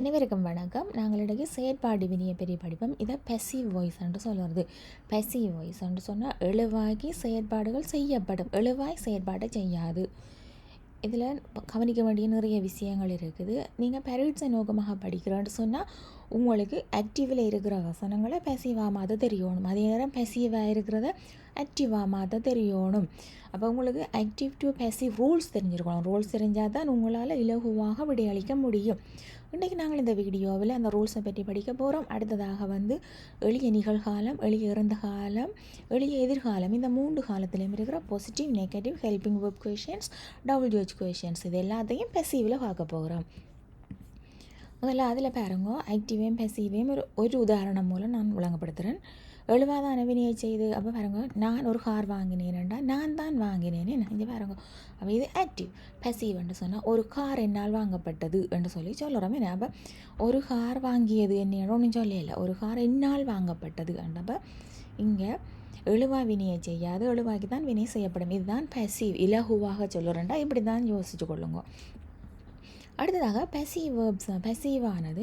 அனைவருக்கும் வணக்கம். நாங்களிடையே செயற்பாடு வினிய பெரிய படிப்போம். இதை பெசிவ் வாய்ஸ் என்று சொல்கிறது. பெசிவ் வாய்ஸ் என்று சொன்னால் எழுவாகி செயற்பாடுகள் செய்யப்படும், எழுவாய் செயற்பாடை செய்யாது. இதில் கவனிக்க வேண்டிய நிறைய விஷயங்கள் இருக்குது. நீங்கள் பெரிட்ஸை நோக்கமாக படிக்கிறேன்னு சொன்னால் உங்களுக்கு ஆக்டிவில் இருக்கிற வசனங்களை பெசிவாக மாற்ற தெரியணும். அதே நேரம் பெசிவாக இருக்கிறத ஆக்டிவாக மாற்ற தெரியணும். அப்போ உங்களுக்கு ஆக்டிவ் டு பெசிவ் ரூல்ஸ் தெரிஞ்சிருக்கணும். ரூல்ஸ் தெரிஞ்சால் தான் உங்களால் இலகுவாக விடையளிக்க முடியும். இன்றைக்கி நாங்கள் இந்த வீடியோவில் அந்த ரூல்ஸை பற்றி படிக்க போகிறோம். அடுத்ததாக எளிய நிகழ்காலம், எளிய இறந்த காலம், எளிய எதிர்காலம், இந்த 3 காலத்திலையும் இருக்கிற positive, negative, helping verb questions, WH questions, இது எல்லாத்தையும் பெசிவில் பார்க்க போகிறோம். முதல்ல அதில் பாருங்க, ஆக்டிவையும் பெசிவையும் ஒரு உதாரணம் மூலம் நான் விளங்கப்படுத்துகிறேன். எழுவாதான வினையை செய்து. அப்போ பாருங்க, நான் ஒரு கார் வாங்கினேன்டா, நான் தான் வாங்கினேன்னு இங்கே பாருங்க. அப்போ இது ஆக்டிவ். பெசிவ் என்று சொன்னால் ஒரு கார் என்னால் வாங்கப்பட்டது என்று சொல்லுறோம். என்ன அப்போ ஒரு கார் வாங்கியது என்ன ஒன்றும் சொல்லலை, ஒரு கார் என்னால் வாங்கப்பட்டது. அப்போ இங்கே எழுவா வினையை செய்யாது, எழுவாக்கி தான் வினை செய்யப்படும். இதுதான் பெசிவ். இலகுவாக சொல்லுறேன்டா, இப்படி தான் யோசிச்சு கொள்ளுங்க. அடுத்ததாக பெசிவ் வேர்ப்ஸ். பெசிவானது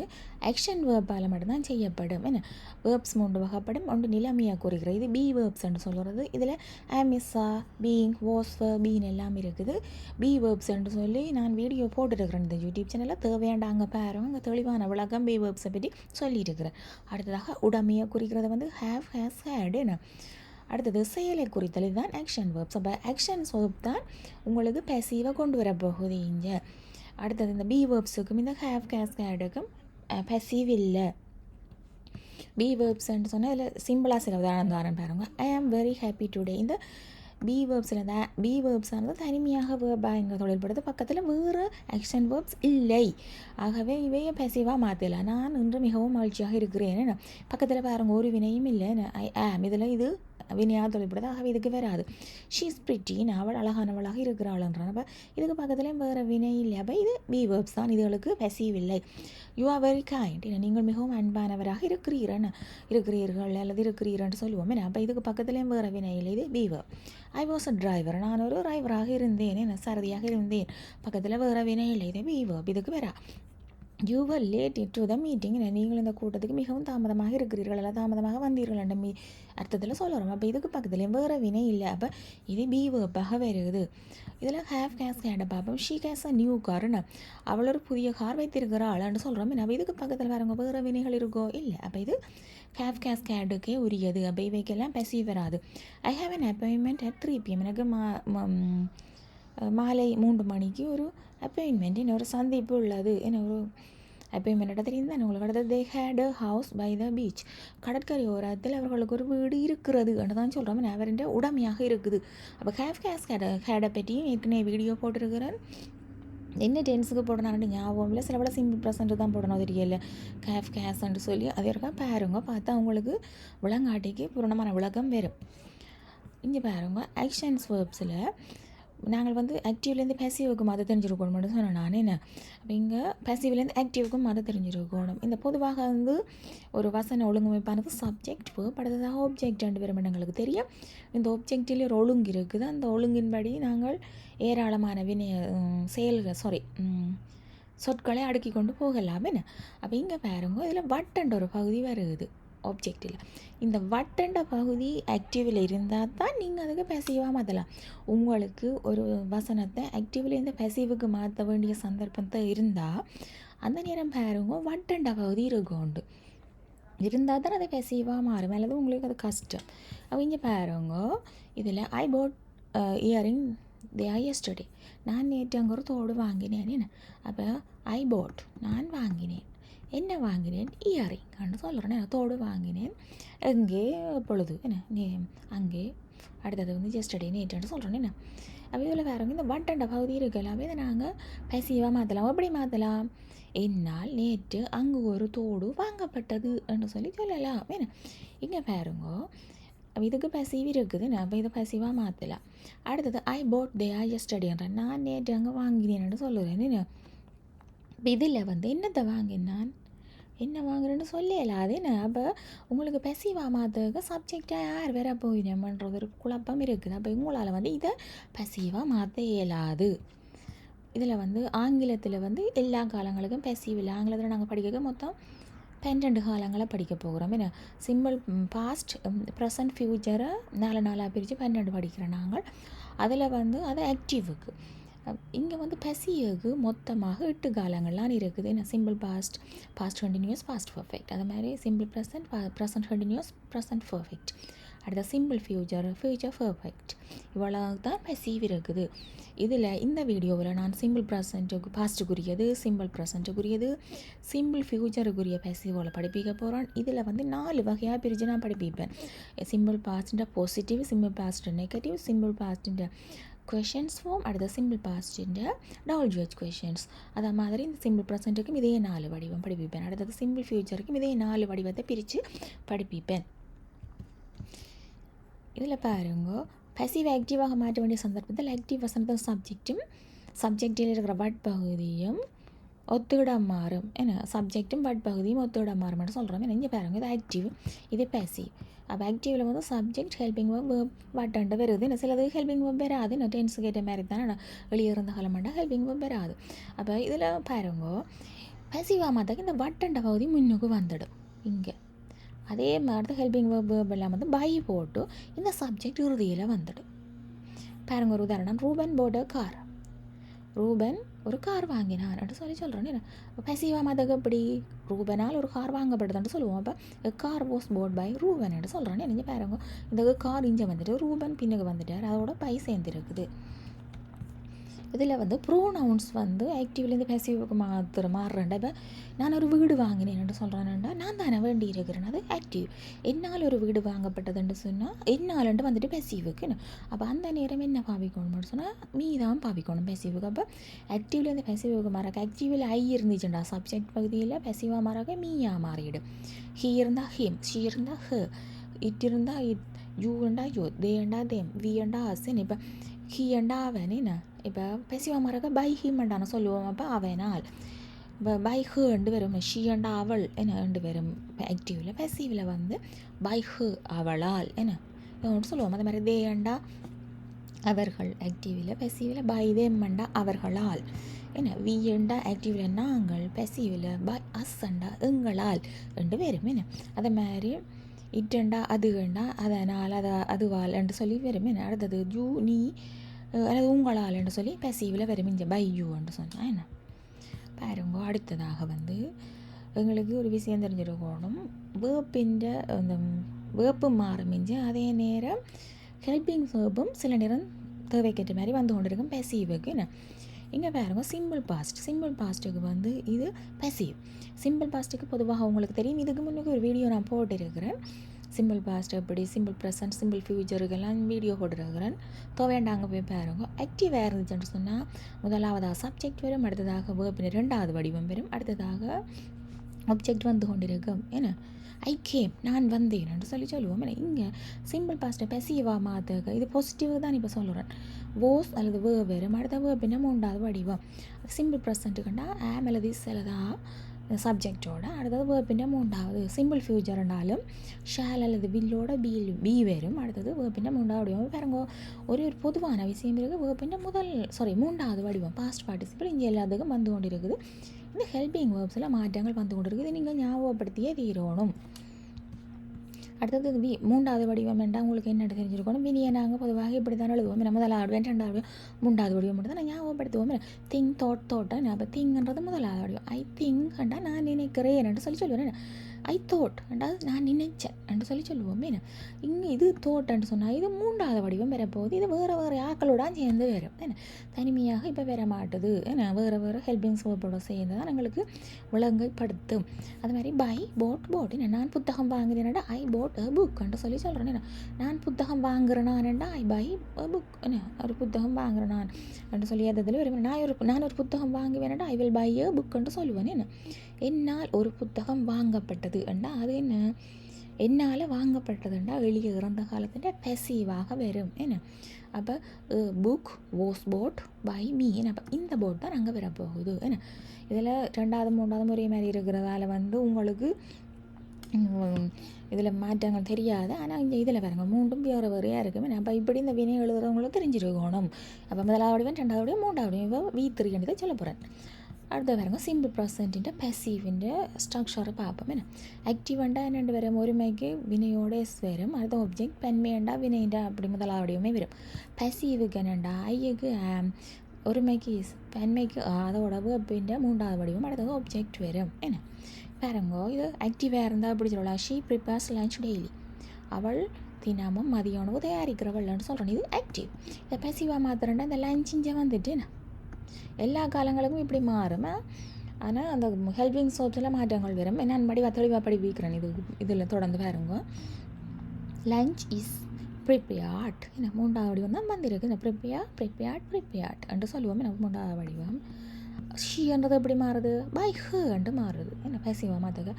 ஆக்ஷன் வேர்ப்பால் மட்டும்தான் செய்யப்படும். என்ன வேர்ப்ஸ் 3 வகைப்படும். ஒன்று நிலைமையாக குறிக்கிறது, இது பி வேர்ப்ஸ்ன்னு சொல்கிறது. இதில் ஆமிஸா, பீயிங், வாஸ், பீன் எல்லாம் இருக்குது. பி வேர்ப்ஸ்ன்னு சொல்லி நான் வீடியோ போட்டுருக்கிறேன் இந்த யூடியூப் சேனலில். தேவையாண்டாங்க பாருங்க, அங்கே தெளிவான விளக்கம் பி வேர்ப்ஸை பற்றி சொல்லியிருக்கிறேன். அடுத்ததாக உடமையை குறிக்கிறது ஹேவ், ஹேஸ், ஹேட். என்ன அடுத்தது செயலை குறித்தல், இதுதான் ஆக்ஷன் வேர்ப்ஸ். அப்போ ஆக்ஷன் வேர்ப் தான் உங்களுக்கு பெசிவை கொண்டு வரப்போகுது இங்கே. அடுத்தது இந்த பி வேர்ப்ஸுக்கும் இந்த ஹேவ், கேஸ், ஹேடுக்கும் பெசிவ் இல்லை. பி வேர்ப்ஸ்ன்னு சொன்னால் இதில் சிம்பிளாக சில உதாரணம் பாருங்க. ஐ ஆம் வெரி ஹாப்பி டுடே. இந்த பி வேர்ப்ஸில் இந்த பி வேர்ப்ஸானது தனிமையாக வேர்பாக இங்கே தொழில்படுது. பக்கத்தில் வேறு ஆக்ஷன் வேர்ப்ஸ் இல்லை. ஆகவே இவையை பெசிவாக மாற்றலாம். நான் இன்று மிகவும் மகிழ்ச்சியாக இருக்கிறேன். பக்கத்தில் பாருங்க, ஒரு வினையும் இல்லை. ஐ ஆம், இதில் இது வினையாக தொழில்படுது. ஆகவே இதுக்கு வராது. ஷீஸ் பிரிட்டின்னு, அவள் அழகானவளாக இருக்கிறாள்ன்றான். அப்போ இதுக்கு பக்கத்துலேயும் வேறு வினை இல்லை. அப்போ இது பி வேர்ப்ஸ் தான், இதுகளுக்கு பெசிவ் இல்லை. You are very kind. நீங்கள் மிகவும் அன்பானவராக இருக்கிறீர்கள் அல்லது இருக்கிறீர்ன்னு சொல்லுவோம். அப்போ இதுக்கு பக்கத்துலேயும் வேறு வினை இல்லை, இது B verb. I was a driver. நான் ஒரு டிரைவராக இருந்தேன், சாரதியாக இருந்தேன். பக்கத்தில் வேறு வினை இல்லை, இது பி வேர்ப். இதுக்கு வேற you were late to the meeting. நீங்கள் இந்த கூட்டத்துக்கு மிகவும் தாமதமாக இருக்கிறீர்கள் அல்ல தாமதமாக வந்தீர்கள் என்ற அர்த்தத்தில் சொல்லுறோம். அப்போ இதுக்கு பக்கத்துலேயும் வேறு வினை இல்லை. அப்போ இது பி வேர்ப்பாக வருது. இதில் ஹேவ், கேஸ், ஹேடை பார்ப்போம். ஷீ கேஸ் அ நியூ கார்னு, அவள் ஒரு புதிய கார் வைத்திருக்கிறாள்னு சொல்கிறோம். அப்போ இதுக்கு பக்கத்தில் வரவங்க வேறு வினைகள் இருக்கோ இல்லை. அப்போ இது ஹேவ், கேஸ், ஹேடுக்கே உரியது. அப்போ இவைக்கெல்லாம் பெசிவ் வராது. I have an appointment at 3 PM. எனக்கு மாலை 3 மணிக்கு ஒரு அப்பாயின்மெண்ட், என்ன ஒரு சந்திப்பு உள்ளது. என்ன ஒரு அப்பாயின்மெண்ட்டை தெரியும் தான் உங்களுக்கு. அடுத்தது they had a house by the beach. கடற்கரை ஓரத்தில் அவர்களுக்கு ஒரு வீடு இருக்கிறது என்று தான் சொல்கிறோம். அவருடைய உடமையாக இருக்குது. அப்போ ஹேவ், கேஸ், ஹேடை பற்றியும் ஏற்கனவே வீடியோ போட்டிருக்கிறேன். என்ன டென்ஸுக்கு போடணும் ஞாபகம் இல்லை. சில விட சிம்பிள் ப்ரெசண்ட்டு தான் போடணும் தெரியல. ஹேவ், கேஸ்ன்னு சொல்லி அது இருக்கா பாருங்க. பார்த்தா அவங்களுக்கு விளங்காட்டிக்கு பூரணமான விளக்கம் வரும். இங்கே பாருங்க, ஆக்ஷன்ஸ் வேர்ப்ஸில் நாங்கள் ஆக்டிவ்லேருந்து பேசிவுக்கு மாற்ற தெரிஞ்சிருக்கணும்னு சொன்னேன் நான். என்ன அப்போ இங்கே பேசிவ்லேருந்து ஆக்டிவுக்கும் மாற்ற தெரிஞ்சிருக்கணும். இந்த பொதுவாக ஒரு வசன ஒழுங்கமைப்பானது சப்ஜெக்ட், வேர்ப், அடுத்ததாக ஆப்ஜெக்ட் ரெண்டு பேரும் எங்களுக்கு தெரியும். இந்த ஆப்ஜெக்டில் ஒரு ஒழுங்கு இருக்குது. அந்த ஒழுங்கின்படி நாங்கள் ஏராளமான சொற்களை அடுக்கி கொண்டு போகலாம். என்ன அப்போ இங்கே பாருங்க, இதில் வட்டன்ற ஒரு பகுதி வருது ஆப்ஜெக்டில். இந்த வட்டண்ட பகுதி ஆக்டிவில் இருந்தால் தான் நீங்கள் அதுக்கு பெசிவாக மாற்றலாம். உங்களுக்கு ஒரு வசனத்தை ஆக்டிவ்லேருந்து பெசிவுக்கு மாற்ற வேண்டிய சந்தர்ப்பத்தை இருந்தால் அந்த நேரம் பாருங்க, வட்டண்ட பகுதி இருக்கும்ண்டு இருந்தால் தான் அது பெசிவாக மாறும். அல்லது உங்களுக்கு அது கஷ்டம். அப்போ இங்கே பாருங்க, இதில் ஐ பாட் இயரிங் எஸ்டர்டே. நான் நேற்று அங்கே ஒரு தோடு வாங்கினேன். என்ன அப்போ ஐ பாட், நான் வாங்கினேன். என்ன வாங்கினேன்? இயரிங் அப்படின்னு சொல்கிறேன். தோடு வாங்கினேன். எங்கே, எப்பொழுது, என்ன அங்கே. அடுத்தது ஜெஸ்டர்டே, நேற்றுன்னு சொல்கிறேன். என்ன அப்போ இதில் வேறு இந்த வட்டண்ட பகுதி இருக்கலாம். இதை நாங்கள் பெசிவாக மாற்றலாம். எப்படி மாற்றலாம்? என்னால் நேற்று அங்கு ஒரு தோடு வாங்கப்பட்டது என்று சொல்லலாம். என்ன இங்கே பாருங்க, இதுக்கு பெசிவ் இருக்குது. அப்போ இதை பெசிவாக மாற்றலாம். அடுத்தது ஐ பாட் எஸ்டர்டேன்ற, நான் நேற்று அங்கே வாங்கினேன்னு சொல்லுறேன். என்ன இதில் என்னத்தை வாங்கினான், என்ன வாங்குறேன்னு சொல்லலாம். அது என்ன அப்போ உங்களுக்கு பெசிவாக மாற்றுறதுக்கு சப்ஜெக்டாக யார் வேற போயினோம்ன்றது ஒரு குழப்பம் இருக்குது. அப்போ உங்களால் இதை பெசிவாக மாற்ற இயலாது. இதில் வந்து ஆங்கிலத்தில் வந்து எல்லா காலங்களுக்கும் பெசிவ் இல்லை. ஆங்கிலத்தில் நாங்கள் படிக்க மொத்தம் 12 காலங்களை படிக்க போகிறோம். என்ன சிம்பிள் பாஸ்ட் ப்ரெசன்ட் ஃப்யூச்சரை 4 நாளாக பிரித்து 12 படிக்கிறோம் நாங்கள். அதில் வந்து அது ஆக்டிவுக்கு இங்கே வந்து பெசிவுக்கு மொத்தமாக 8 காலங்கள்லாம் இருக்குது. என்ன simple past, past continuous, past perfect. அது மாதிரி simple present, present continuous, present perfect. அடுத்த சிம்பிள் ஃப்யூச்சர், ஃப்யூச்சர் பர்ஃபெக்ட். இவ்வளோ தான் பெசிவ் இருக்குது. இதில் இந்த வீடியோவில் நான் சிம்பிள் ப்ரெசண்ட்டுக்கு பாஸ்ட்டுக்குரியது, சிம்பிள் ப்ரெசண்ட்டுக்குரியது, சிம்பிள் ஃப்யூச்சருக்குரிய பெசிவோவில் படிப்பிக்க போகிறோம். இதில் வந்து 4 வகையாக பிரித்து நான் படிப்பிப்பேன். சிம்பிள் பாஸ்டிൻ്റെ positive, simple past negative, simple பாஸ்டிൻ്റെ கொஷின்ஸ் ஃபார்ம், அடுத்த சிம்பிள் பாஸ்டிൻ്റെ WH கொஷின்ஸ். அதே மாதிரி இந்த சிம்பிள் ப்ரெசண்ட்டுக்கும் இதே 4 வடிவம் படிப்பிப்பேன். அடுத்தது சிம்பிள் ஃப்யூச்சருக்கும் இதே 4 வடிவத்தை பிரித்து படிப்பிப்பேன். இதில் பாருங்க, பசிவ் ஆக்டிவாக மாற்ற வேண்டிய சந்தர்ப்பத்தில் ஆக்டிவ் வசனத்தும் சப்ஜெக்டில் இருக்கிற வட் பகுதியும் ஒத்துடம் மாறும். என்ன சப்ஜெக்டும் வட் பகுதியும் ஒத்துடம் மாறும்னு சொல்கிறோம். இங்கே பாருங்க, இது ஆக்டிவ், இது பேசிவ். அப்போ ஆக்டிவில் வந்து சப்ஜெக்ட் ஹெல்பிங் வேர்ப் வட்டன்ட்டு வருது. என்ன சிலது ஹெல்பிங் வேர்ப் வராது. நான் டென்ஸ் கேட்ட மாதிரி தானே வெளியே இருந்த காலமாட்டா ஹெல்பிங் வேர்ப் வராது. அப்போ இதில் பாருங்க, பேசிவாக மாற்றாக்க இந்த வட்டண்ட பகுதி முன்னுக்கு வந்துடும். இங்கே அதே மாதிரி தான் ஹெல்பிங் வேர்ப் எல்லாம் வந்து பை போட்டு இந்த சப்ஜெக்ட் இறுதியில் வந்துடும். பாருங்க, ஒரு உதாரணம், ரூபன் போட கார். ரூபன் ஒரு கார் வாங்கினான்னு சொல்கிறேன். பேசிவா மதகு எப்படி ரூபனால் ஒரு கார் வாங்கப்படுதுன்னு சொல்லுவோம். அப்போ car was bought by Ruban என்று சொல்கிறேன். நீங்கள் பாருங்க, இந்த கார் இங்கே வந்துட்டு ரூபன் பின்னுக்கு வந்துட்டார், அதோட பை சேர்ந்துருக்குது. இதில் வந்து ப்ரோனவுன்ஸ் வந்து ஆக்டிவ்லேருந்து பேசிவுக்கு மாறுறேன்டா. இப்போ நான் ஒரு வீடு வாங்கினேன்னு சொல்கிறேன்டா, நான் தானே வேண்டி இருக்கிறேன், அது ஆக்டிவ். என்னால் ஒரு வீடு வாங்கப்பட்டதுன்னு சொன்னால் என்னாலன்ட்டு வந்துட்டு பேசிவுக்குன்னு. அப்போ அந்த நேரம் என்ன பாவிக்கணும்னு சொன்னால் மீ தான் பாவிக்கணும் பேசிவுக்கு. அப்போ ஆக்டிவ்லேருந்து பேசிவுக்கு மாறாக்க ஆக்டிவில் ஐ இருந்துச்சுண்டா சப்ஜெக்ட் பகுதியில் பேசிவாக மாறாக்க மீயாக மாறிடும். ஹீ இருந்தால் ஹிம், ஷீ இருந்தால் ஹ, இட் இருந்தால் இட், யூ இருந்தால் யூ, தே இருந்தால் தேம், வி இருந்தால் அஸ்ன்னு. இப்போ ஹீ அண்டா அவன் என்ன இப்போ பேசிவா மாறாக்க பை ஹீமண்டான சொல்லுவோம். அப்போ அவனால் இப்போ பை ஹு ரெண்டு வரும், ஷீ அண்டா அவள் என்ன ரெண்டு வரும் ஆக்டிவில். பேசிவில் வந்து பை ஹு அவளால் என்ன சொல்லுவோம். அதே மாதிரி தே அண்டா அவர்கள் ஆக்டிவில், பேசிவில் பை தேம் அண்டா அவர்களால் என்ன. வி அண்டா ஆக்டிவில் நாங்கள், பேசிவில் பை அஸ் அண்டா எங்களால் ரெண்டு வரும் என்ன. அதே மாதிரி இட்டண்டா அதுகண்டா அதனால் அதுவால் என்று சொல்லி வரும் என்ன. அடுத்தது யூ நீ அல்லது உங்களால் என்று சொல்லி பேசிவில் வரும் இங்கே பை யூ என்று சொன்னால் என்ன. பாருங்க, அடுத்ததாக வந்து எங்களுக்கு ஒரு விஷயம் தெரிஞ்சிருக்கணும். வேர்ப்பின்ற அந்த வேர்ப்பு மாறுமிஞ்சு அதே நேரம் ஹெல்பிங் வேர்ப்பும் சில நேரம் தேவைக்கேற்ற மாதிரி வந்து கொண்டு இருக்கும் பேசிவுக்கு என்ன. இங்கே பாருங்க, சிம்பிள் பாஸ்ட்டுக்கு வந்து இது பேசிவ். சிம்பிள் பாஸ்ட்டுக்கு பொதுவாக உங்களுக்கு தெரியும், இதுக்கு முன்னுக்கு ஒரு வீடியோ நான் போட்டிருக்கிறேன். சிம்பிள் பாஸ்ட் எப்படி, சிம்பிள் ப்ரெசன்ட், சிம்பிள் ஃப்யூச்சருக்கெல்லாம் வீடியோ போட்டுருக்கிறேன். வேண்டாங்க போய் பாருங்க. ஆக்டிவாக இருந்துச்சுன்னு சொன்னால் முதலாவதாக சப்ஜெக்ட் வரும், அடுத்ததாக வேர்பின் 2வது வடிவம் வரும், அடுத்ததாக ஆப்ஜெக்ட் வந்து கொண்டிருக்கும். ஏன்னா ஐ கேம் நான் வந்தேன் என்று சொல்லுவோம். ஏன்னா இங்கே சிம்பிள் பாஸ்ட்டை பேசிவாக மாற்றுக இது பாசிட்டிவ் தான் இப்போ சொல்கிறேன். வோஸ் அல்லது வேர்ப் வரும், அடுத்த வேர்பின் 3வது வடிவம். சிம்பிள் ப்ரெசண்ட்டுக்குண்டா ஆம் அல்லது இஸ் அல்லதா சப்ஜெக்டோட, அடுத்தது வேர்பின் 3வது. சிம்பிள் ஃப்யூச்சர்னாலும் ஷால் அல்லது வில்லோட பி வரும், அடுத்தது வேர்பின் 3வது வடிவம். பாருங்க, ஒரு பொதுவான விஷயம் இருக்குது. வேர்பின் 3வது வடிவம் பாஸ்ட் பார்ட்டிசிபிள் இங்கே எல்லாத்துக்கும் வந்து கொண்டு இருக்குது. இந்த ஹெல்பிங் வேர்ப்ஸில் மாற்றங்கள் வந்து கொண்டு இருக்குது. நீங்கள் ஞாபகப்படுத்தியே தீரணும். அடுத்தது 3வது வடிவம் என்றால் உங்களுக்கு என்ன தெரிஞ்சிருக்கணும். வினியை நாங்கள் பொதுவாக இப்படி தான் எழுதுவோம். முதலாவது வடிவம், 2வது வடிவம், 3வது வடிவம் மட்டும் தான் நான் ஞாபகப்படுத்துவோம். திங்க் தோட்டை அப்போ திங்ன்றது முதலாவது வடிவம். ஐ திங்க் நான் நினைக்கிறேன் என்று சொல்லுவேன். ஐ தோட் என்றால் நான் நினைச்சேன் என்று சொல்லுவோம். என்ன இங்கே இது தோட்டன்னு சொன்னால் இது 3வது வடிவம் வரப்போகுது. இது வேறு ஆக்களோட சேர்ந்து வரும். என்ன தனிமையாக இப்போ வர மாட்டுது. ஏன்னா வேறு ஹெல்பிங் வேர்போட சேர்ந்து தான் எங்களுக்கு விளங்கப்படுத்தும். அது மாதிரி பை போட் என்ன நான் புத்தகம் வாங்குறேன்டா ஐ போட் அ புக் என்று சொல்கிறேன். என்ன நான் புத்தகம் வாங்குறேனான்டா ஐ பை அ புக். என்ன ஒரு புத்தகம் வாங்குறேன் நான் என்று சொல்லி அதில் வரும். நான் ஒரு புத்தகம் வாங்குவேன்டா I will buy a book என்று சொல்லுவேன். என்ன என்னால் ஒரு புத்தகம் வாங்கப்பட்டது என்றா அது என்ன என்னால் வாங்கப்பட்டதுண்டா வெளியே இறந்த காலத்தில் பேசிவாக வரும். என்ன அப்போ book was bought by me. என்ன அப்போ இந்த போட் தான் அங்கே வரப்போகுது. என்ன இதில் 2வது 3வது ஒரே மாதிரி இருக்கிறதால வந்து உங்களுக்கு இதில் மாற்றங்கள் தெரியாது. ஆனால் இங்கே இதில் பாருங்க மூன்றும் வேறு வேறையாக இருக்குமே. அப்போ இப்படி இந்த வினை எழுதுறவங்களுக்கு தெரிஞ்சிருக்கணும். அப்போ முதலாவடியும் ரெண்டாவடியும் மூன்றாவடியும் இப்போ V3 சொல்ல போகிறேன். அடுத்த பாருங்க சிம்பிள் ப்ரெசன்ட்டிൻ്റെ പെസീവിൻ്റെ സ്ട്രക്ചർ பார்ப்போம். என்ன ஆக்டிவ் வேண்டா என்னென்று வரும் ஒருமைக்கு வினையோட எஸ் வரும். அடுத்த ஒப்ஜெக்ட் பெண்மையண்டா வினைண்டா அப்படி முதலாவடியுமே வரும். பெசீவுக்கு என்னண்டா ஐயுக்கு ஒருமைக்கு இஸ் பெண்மைக்கு அதோட வேர்பிൻ്റെ மூன்றாவது வடிவம் அடுத்தது ஒப்ஜெக்ட் வரும். என்ன பாருங்கோ இது ஆக்டிவாக இருந்தால் அப்படி சொல்லலாம். She prepares lunch daily. அவள் தினமும் மதிய உணவு தயாரிக்கிறவள்னு சொல்கிறேன். இது ஆக்டிவ். இதை பெசிவாக மாத்திரண்டா இந்த லஞ்ச் இங்கே வந்துட்டு என்ன எல்லா காலங்களுக்கும் இப்படி மாறும். ஆனால் அந்த ஹெல்பிங் சோப்ஸில் மாற்றங்கள் வரும். நான் மடி தெளிவாக படிக்கிறேன். இதில் தொடர்ந்து பாருங்க. Lunch is prepared. என்ன மூன்றாவது வடிவம் தான் வந்திருக்கு. இந்த ப்ரிப்பேர்ட் என்று சொல்லுவோம். நம்ம மூன்றாவது வடிவம். ஷீன்றது எப்படி மாறுது? பை ஹர்ன்ட்டு மாறுது. என்ன பேசிவா மாற்றுக்க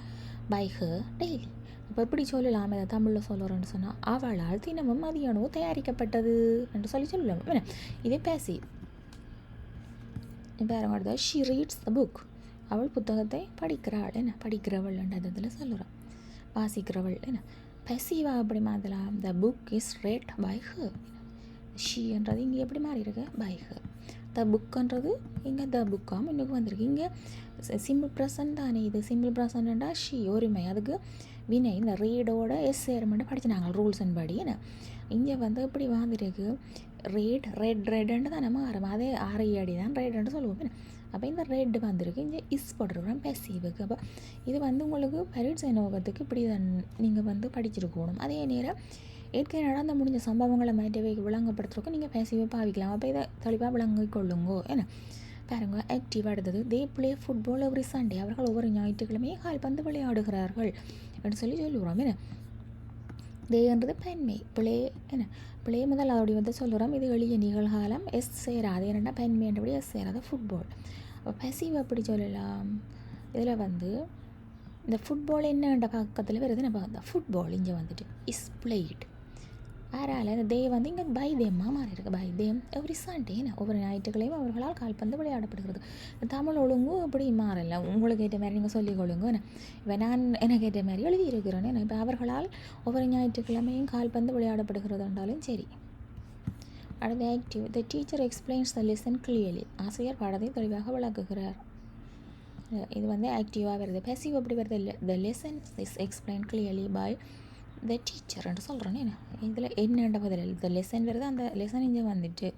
பை ஹர் டெய்லி. இப்போ எப்படி சொல்லலாம் இதை தமிழில் சொல்லுறோன்னு சொன்னால் அவளால் தினமும் மதிய உணவு தயாரிக்கப்பட்டது என்று சொல்லலாம். என்ன இதே பேசி வேறு மாதிரி ஷீ ரீட்ஸ் த புக். அவள் புத்தகத்தை படிக்கிறாள். என்ன படிக்கிறவள்ன்றதில் சொல்லுறான் வாசிக்கிறவள். என்ன பெசிவா எப்படி மாற்றலாம்? The book is read by her. ஷீன்றது இங்கே எப்படி மாறி இருக்கு? By her. த புக்குன்றது இங்கே த புக்காக இன்னும் வந்திருக்கு. இங்கே சிம்பிள் ப்ரெசன்ட் தானே. இது சிம்பிள் ப்ரெசன்ட்டா ஷீ ஒருமை. அதுக்கு வினை இந்த ரீடோட எஸ் சேரமெண்ட்டு படிச்சுனாங்க ரூல்ஸ் அண்ட் படி. என்ன இங்கே வந்து இப்படி வந்துருக்கு ரெட்டுன்னு தானே மாறும். அதே ஆரையடி தான் ரெட்டுன்னு சொல்லுவோம். அப்போ இந்த ரெட்டு வந்திருக்கு. இங்கே இஸ் போட்டிருக்கிறோம் பெசிவுக்கு. அப்போ இது வந்து உங்களுக்கு பரீட்சை நோக்கத்துக்கு இப்படி தான் நீங்கள் வந்து படிச்சிருக்கணும். அதே நேரம் ஏற்கனவே நடந்த முடிஞ்ச சம்பவங்களை மாற்றவை விளங்கப்படுத்துறதுக்கு நீங்கள் பேசிவே பாவிக்கலாம். அப்போ இதை தெளிவாக விளங்கிக் கொள்ளுங்கோ. என்ன பாருங்க ஆக்டிவாக எடுத்தது they play football every Sunday. அவர்கள் ஒவ்வொரு ஞாயிற்றுக்கிழமையும் கால்பந்து விளையாடுகிறார்கள் அப்படின்னு சொல்லுகிறோம். என்ன தேன்றது பெண்மை. பிளே முதலாவடி வந்து சொல்லுறோம். இது எளிய நிகழ்காலம். எஸ் சேராது. ஏன்னா பெண்மைன்றபடி எஸ் சேராத ஃபுட்பால். அப்போ பெசிவ் அப்படி சொல்லலாம். இதில் வந்து இந்த ஃபுட்பால் என்னன்ற பக்கத்தில் வருது. நம்ம அந்த ஃபுட்பால் இங்கே வந்துட்டு இஸ் பிளேட். ஆறால் இந்த தே வந்து இங்கே பை தேம்மாக மாறி இருக்குது. By them every Sunday. ஒவ்வொரு ஞாயிற்றுக்கிழமையும் அவர்களால் கால்பந்து விளையாடப்படுகிறது. தமிழ் ஒழுங்கு அப்படி மாறல. உங்களுக்கு ஏற்ற மாதிரி நீங்கள் சொல்லிக் கொள்ளுங்க. இப்போ நான் எனக்கு ஏற்ற மாதிரி எழுதியிருக்கிறேன். இப்போ அவர்களால் ஒவ்வொரு ஞாயிற்றுக்கிழமையும் கால்பந்து விளையாடப்படுகிறது என்றாலும் சரி. அடுத்த active the teacher explains the lesson clearly. ஆசிரியர் பாடத்தை தெளிவாக விளக்குகிறார். இது வந்து ஆக்டிவாக வருது. பெசிவ் எப்படி வருது? The lesson is explain clearly by the டீச்சர்ன்ட்டு சொல்கிறேன்னு. என்ன இதில் என்னென்ற பதில் இந்த லெசன் வருது. அந்த லெசன் இங்கே வந்துட்டு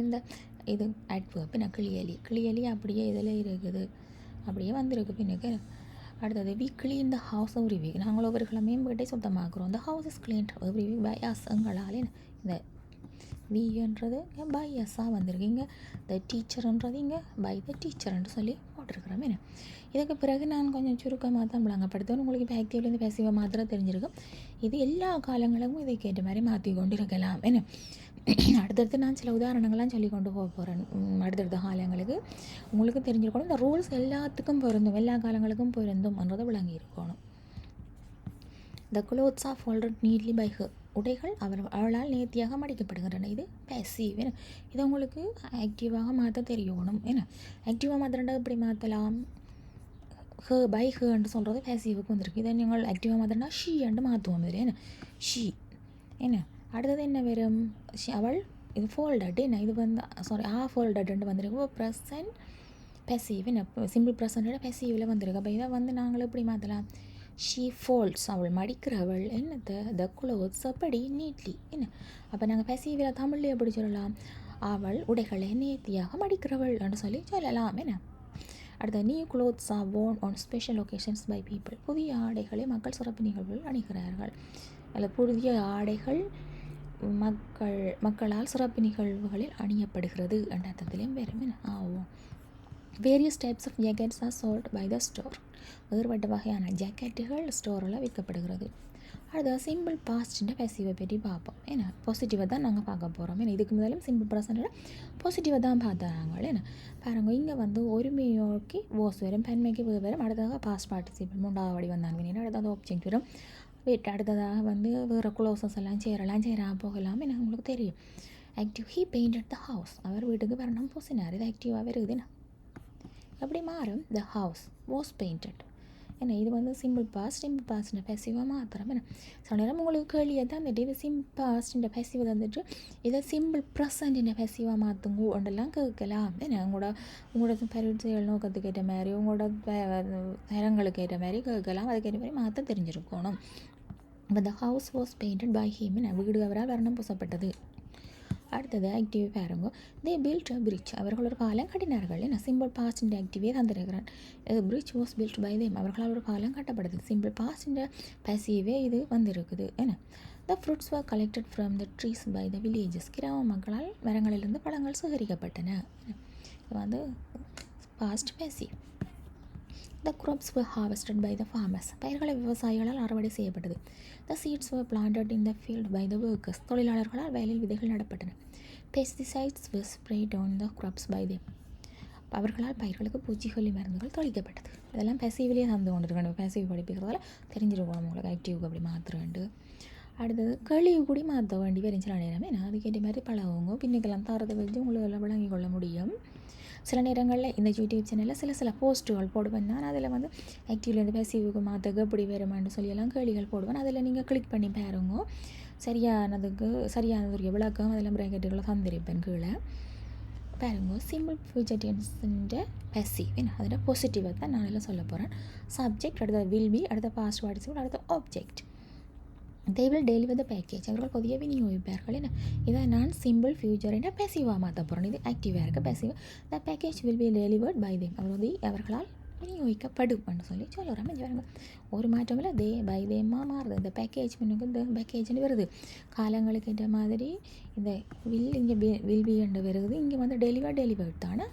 இந்த இது அட்வர்ப் பின்ன கிளியர்லி அப்படியே இதில் இருக்குது. அப்படியே வந்திருக்கு பின்னுக்கு. அடுத்தது we clean the house every week. நாங்கள் ஒவ்வொரு கிழமையும் வீட்டை சுத்தமாக்குறோம். The house is clean every week by us. எங்களால் இந்த வின்றது இங்கே பை எஸ்ஸாக வந்திருக்கு. இங்கே த டீச்சர்ன்றது இங்கே பை த டீச்சர்ன்ட்டு சொல்லி போட்டிருக்கிறோம். என்ன இதுக்கு பிறகு நான் கொஞ்சம் சுருக்கமாக தான் விளங்கப்படுத்தேன். உங்களுக்கு இப்போ ஆக்டிவ்லேருந்து பேசிவ மாத்திரம் தெரிஞ்சிருக்கும். இது எல்லா காலங்களுக்கும் இதை கேட்ட மாதிரி மாற்றி கொண்டு இருக்கலாம். என்ன அடுத்தடுத்து நான் சில உதாரணங்கள்லாம் சொல்லி கொண்டு போக போகிறேன். அடுத்தடுத்த காலங்களுக்கு உங்களுக்கு தெரிஞ்சிருக்கணும். இந்த ரூல்ஸ் எல்லாத்துக்கும் பொருந்தும், எல்லா காலங்களுக்கும் பொருந்தும்ன்றதை விளங்கி இருக்கணும். The clothes are folded neatly by her. உடைகள் அவளால் நேர்த்தியாக மடிக்கப்படுகின்றன. இது பேசிவ். என்ன இதை உங்களுக்கு ஆக்டிவாக மாற்ற தெரியணும். என்ன ஆக்டிவாக மாத்திரண்டா இப்படி மாற்றலாம். பை ஹர்ன்னு சொல்கிறது பேசிவுக்கு வந்துருக்கு. இதை நீங்கள் ஆக்டிவாக மாற்றினா ஷீன்ட்டு மாற்றுவோம். இதில் என்ன ஷீ. என்ன அடுத்தது என்ன வரும்? அவள் இது ஃபோல்டட். என்ன இது வந்து ஃபோல்டட்ன்ட்டு வந்திருக்கு. Present passive. என்ன சிம்பிள் ப்ரெசன்ட்டோட பெசிவில் வந்திருக்கு. அப்போ இதை வந்து நாங்கள் எப்படி மாற்றலாம்? She folds. அவள் மடிக்கிறவள். என்னத்தை த க்ளோத்ஸ் அப்படி நீட்லி. என்ன அப்போ நாங்கள் பெசிவில் தமிழில் எப்படி சொல்லலாம்? அவள் உடைகளை நேர்த்தியாக மடிக்கிறவள்னு சொல்லலாம். என்ன அடுத்த new clothes are worn on special occasions by people. புதிய ஆடைகளை மக்கள் சிறப்பு நிகழ்வுகள் அணிகிறார்கள். அதில் புதிய ஆடைகள் மக்களால் சிறப்பு நிகழ்வுகளில் அணியப்படுகிறது என்ற அர்த்தத்திலையும் வேறுமே ஆகும். Various types of jackets are sold by the store. வேறுபட்ட வகையான ஜாக்கெட்டுகள் ஸ்டோரில் விற்கப்படுகிறது. அடுத்த சிம்பிள் பாஸ்ட்ன்ற பேசிவை பற்றி பார்ப்போம். ஏன்னா பாசிட்டிவாக தான் நாங்கள் பார்க்க போகிறோம். ஏன்னா இதுக்கு முதலும் சிம்பிள் ப்ரெசன்ட்டோட பாசிட்டிவாக தான் பார்த்தாங்க. ஏன்னா பாருங்க இங்கே வந்து ஒருமையோக்கி ஓஸ் வரும், பெண்மைக்கு வரும். அடுத்ததாக பாஸ்ட் பார்ட்டிசிபிள் மூன்றாவது வடிவம் தான் வேணும். அடுத்தது ஆப்ஜெக்ட் வரும். அடுத்ததாக வந்து வேறு க்ளோசஸ் எல்லாம் சேரலாம் போகலாம். எனக்கு உங்களுக்கு தெரியும். Active he painted the house. அவர் வீட்டுக்கு வரணம் பூசினார். இது ஆக்டிவாக இருக்குதுன்னா எப்படி மாறும்? The house was painted. ஏன்னா இது வந்து சிம்பிள் பாஸ்ட் பேசிவாக மாத்திரம் என்ன சில நேரம் உங்களுக்கு கேள்வியை தான் வந்துட்டு இது பாஸ்ட் பேசிவை வந்துட்டு இதை சிம்பிள் ப்ரெசன்ட் பேசிவாக மாற்றுங்க ஒன்றெல்லாம் கேட்கலாம் ஏன்னா உங்களோட பரீட்சைகள் நோக்கத்துக்கு ஏற்ற மாதிரி உங்களோட தரங்களுக்கு ஏற்ற மாதிரி கேட்கலாம் அதுக்கேற்ற மாதிரி மாற்ற தெரிஞ்சிருக்கணும். இப்போ the house was painted by him வீடு அவரால் வர்ணம் பூசப்பட்டது. அடுத்தது ஆக்டிவ் பாருங்க. தே பில்ட் அ பிரிட்ஜ் அவர்கள் ஒரு பாலம் கட்டினார்கள். என்ன சிம்பிள் பாஸ்ட் ஆக்டிவே தந்திருக்கிறான். Bridge was built by them அவர்களால் ஒரு பாலம் கட்டப்படுது. சிம்பிள் பாஸ்ட் பேசிவே இது வந்திருக்குது. என்ன the fruits were collected from the trees by the villages கிராம மக்களால் மரங்களிலிருந்து பழங்கள் சேகரிக்கப்பட்டன. இது வந்து past passive. The crops were harvested by the farmers பயிர்களை விவசாயிகளால் அறுவடை செய்யப்பட்டது. த seeds were planted in the field by the workers தொழிலாளர்களால் வயலில் விதைகள் நடப்பட்டன. Pesticides were sprayed on the crops by them அவர்களால் பயிர்களுக்கு பூச்சிக்கொல்லி மருந்துகள் தெளிக்கப்பட்டது. இதெல்லாம் பேசிவிலேயே தந்து கொண்டிருக்கணும். பேசிவ் படிப்புக்கிறதால தெரிஞ்சிருக்கணும் உங்களுக்கு ஆக்டிவ்க்கு அப்படி மாற்றுறேன்ட்டு. அடுத்தது கழிவு கூடி மாற்ற வேண்டி வரும் சில நேரமே நான் அதுக்கேற்ற மாதிரி பழகுங்க பின்னுக்கெல்லாம் தரத்தை வச்சு உங்களுக்கு எல்லாம் விளங்கி கொள்ள முடியும். சில நேரங்களில் இந்த யூடியூப் சேனலில் சில போஸ்ட்டுகள் போடுவேன். நான் அதில் வந்து ஆக்டிவ்லேருந்து பேசிவுக்கு மாற்றுக்கு எப்படி வருமானு சொல்லியெல்லாம் கேள்விகள் போடுவேன். அதில் நீங்கள் கிளிக் பண்ணி பாருங்க. சரியானதுரிய விளக்கம் அதெல்லாம் ப்ராக்கெட்டுகளை தந்திருப்பேன் கீழே பாருங்க. சிம்பிள் ஃபியூச்சர் டென்ஸுன்ற பேசிவ் என்ன அதில் பாசிட்டிவாக தான் நான் எல்லாம் சொல்ல போகிறேன். சப்ஜெக்ட் அடுத்த வில் பி அடுத்த பாஸ்ட் பார்ட்டிசிபிள் அடுத்த object. they will deliver the package அவர்கள் புதிய விநியோகிப்பார்கள். என்ன இதை நான் சிம்பிள் ஃபியூச்சர் என்ன பேசிவாக மாற்ற போகிறேன். இது ஆக்டிவாக இருக்க passive. The package will be delivered by them அவர்களால் விநியோகிக்கப்படும் சொல்லி சொல்லுறேன். ஒரு மாற்றம் இல்லை தே பை தேமாக மாறுது. இந்த பேக்கேஜ் முன்னுக்கு இந்த பேக்கேஜ்னு வருது. காலங்களுக்கு ஏற்ற மாதிரி இந்த வில் இங்கே வில் பி என்று வருது. இங்கே வந்து டெலிவர்ட் தானே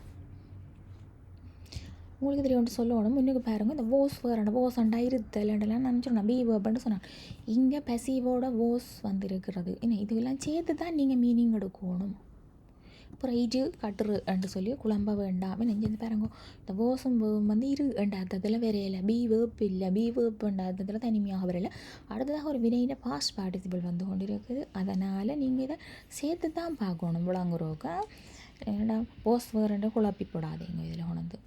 உங்களுக்கு தெரியும் சொல்லணும். முன்னுக்கு பாருங்கள் இந்த ஓஸ் வேறு ஓஸ் அண்டா இருத்தலண்டெல்லாம் நினச்சிடணும் பி வேர்புன்னு சொன்னாங்க. இங்கே பசிவோட ஓஸ் வந்துருக்கிறது. என்ன இதுக்கெல்லாம் சேர்த்து தான் நீங்கள் மீனிங் எடுக்கணும். அப்புறம் இது கட்டுரு சொல்லி குழம்ப வேண்டாம். நெஞ்சு பாருங்க இந்த ஓசும் வேவும் வந்து அர்த்தத்தில் வரையில பி வேர்ப்பு இல்லை பி வேர்ப்புன்ற அர்த்தத்தில் தனிமையாக வரையில. அடுத்ததாக ஒரு வினையில பாஸ்ட் பார்ட்டிசிபிள் வந்து கொண்டு இருக்குது. அதனால் நீங்கள் இதை சேர்த்து தான் பார்க்கணும். விளங்குறோக்கா ஏன்னா ஓஸ் வேறுன்ற குழப்பி போடாதீங்க இதில் உணர்ந்து.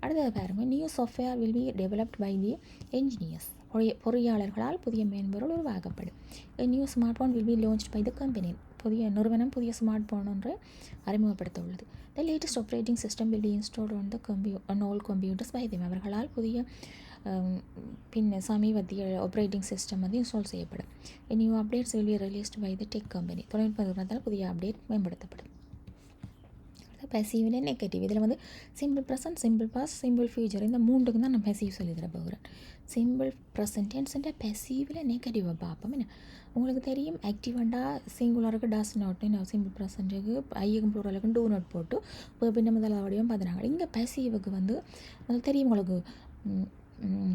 அடுத்தது பாருங்கள். New software will be developed by the engineers பொறியாளர்களால் புதிய மென்பொருள் உருவாக்கப்படும். New smart phone will be launched by the company புதிய நிறுவனம் புதிய ஸ்மார்ட் ஃபோன் ஒன்று அறிமுகப்படுத்த உள்ளது. The latest operating system will be installed on all computers by them அவர்களால் புதிய சமீபத்திய ஆப்ரேட்டிங் சிஸ்டம் வந்து இன்ஸ்டால் செய்யப்படும். New updates will be released by the tech company தொழில்நுட்ப நிறுவனத்தால் புதிய அப்டேட் மேம்படுத்தப்படும். பேசிவ் நெகட்டிவ் இதில் வந்து simple present simple past simple future இந்த மூன்றுக்கு தான் நான் பேசிவ் சொல்லி தர போகிறேன். சிம்பிள் ப்ரெசன்ட் டென்ஸ்ன்ற பேசிவில் நெகட்டிவாக பார்ப்போம். என்ன உங்களுக்கு தெரியும் ஆக்டிவாண்டா சிங்குலருக்கு டாஸ் நோட் சிம்பிள் ப்ரெசன்ட்டுக்கு ஐயக்கும் ப்ளூரலுக்கும் டூ நோட் போட்டு பின்ன முதல் வடிவம் பார்த்துனாங்க. இங்கே பேசிவுக்கு வந்து முதல் தெரியும் உங்களுக்கு